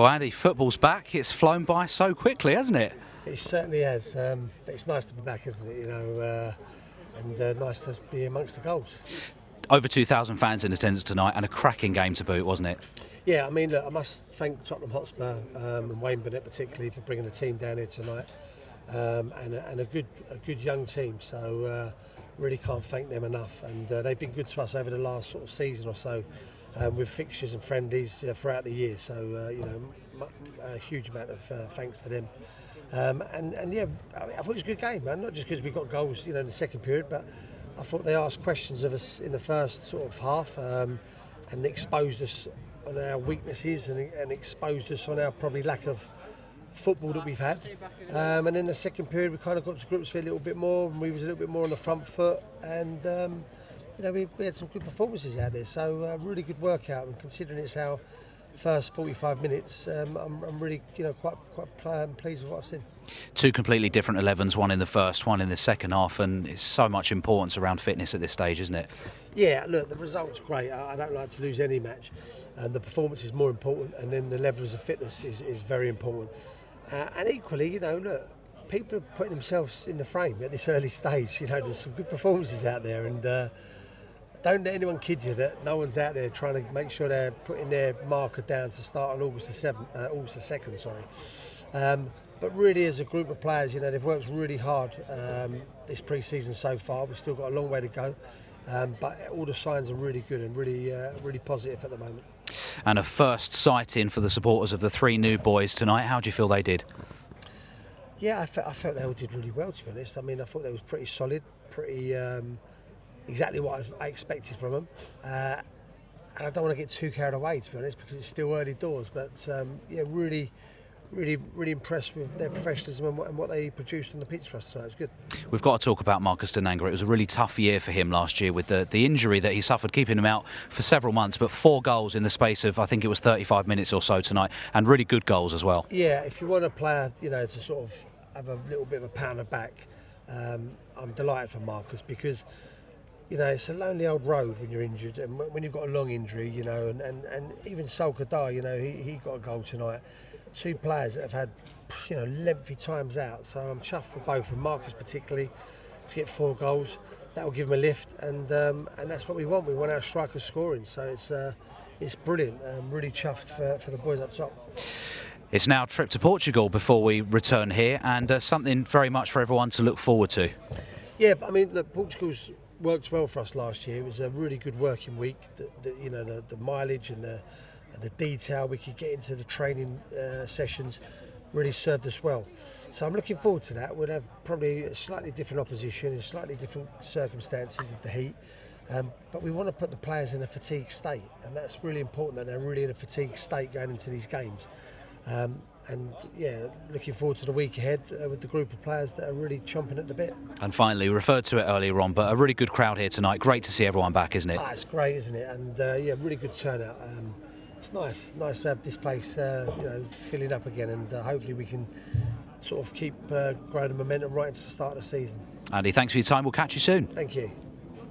Well, Andy, football's back. It's flown by so quickly, hasn't it? It certainly has, but it's nice to be back, isn't it? And nice to be amongst the goals. Over 2,000 fans in attendance tonight, and a cracking game to boot, wasn't it? Yeah, I mean, look, I must thank Tottenham Hotspur and Wayne Burnett particularly for bringing the team down here tonight, and a good young team. So really can't thank them enough. And they've been good to us over the last sort of season or so, with fixtures and friendlies throughout the year. So a huge amount of thanks to them. And yeah, I thought it was a good game, man. Not just because we got goals, in the second period, but I thought they asked questions of us in the first sort of half, and exposed us on our weaknesses and exposed us on our probably lack of football that we've had. And in the second period, we kind of got to grips with it a little bit more, and we was a little bit more on the front foot, and we had some good performances out there. So really good workout, and considering it's our first 45 minutes, I'm really quite pleased with what I've seen. Two completely different 11s, one in the first, one in the second half, and it's so much importance around fitness at this stage, isn't it? Yeah, look, the result's great. I don't like to lose any match, and the performance is more important, and then the levels of fitness is very important. And equally, look, people are putting themselves in the frame at this early stage. There's some good performances out there, and don't let anyone kid you that no one's out there trying to make sure they're putting their marker down to start on August the 2nd. Sorry. But really, as a group of players, they've worked really hard this pre-season so far. We've still got a long way to go, but all the signs are really good and really positive at the moment. And a first sight-in for the supporters of the three new boys tonight. How do you feel they did? Yeah, I felt they all did really well, to be honest. I mean, I thought they was pretty solid, pretty exactly what I expected from them. And I don't want to get too carried away, to be honest, because it's still early doors. But yeah, really impressed with their professionalism and what they produced on the pitch for us tonight. It was good. We've got to talk about Marcus Denanga. It was a really tough year for him last year with the injury that he suffered, keeping him out for several months, but 4 goals in the space of, I think it was 35 minutes or so tonight, and really good goals as well. Yeah, if you want a player, to sort of have a little bit of a pat on the back, I'm delighted for Marcus, because it's a lonely old road when you're injured, and when you've got a long injury, and even Sol Kadar, he got a goal tonight. 2 players that have had, lengthy times out. So I'm chuffed for both, and Marcus particularly, to get 4 goals. That will give him a lift, and that's what we want. We want our strikers scoring. So it's brilliant. I'm really chuffed for the boys up top. It's now a trip to Portugal before we return here, and something very much for everyone to look forward to. Yeah, I mean, look, Portugal's worked well for us last year. It was a really good working week. The mileage and the detail we could get into the training sessions really served us well. So I'm looking forward to that. We'll have probably a slightly different opposition in slightly different circumstances of the heat. But we want to put the players in a fatigued state, and that's really important, that they're really in a fatigued state going into these games. And yeah, looking forward to the week ahead with the group of players that are really chomping at the bit. And finally, referred to it earlier on, but a really good crowd here tonight. Great to see everyone back, isn't it? It's great, isn't it? And yeah, really good turnout. It's nice to have this place, filling up again, and hopefully we can sort of keep growing the momentum right into the start of the season. Andy, thanks for your time. We'll catch you soon. Thank you.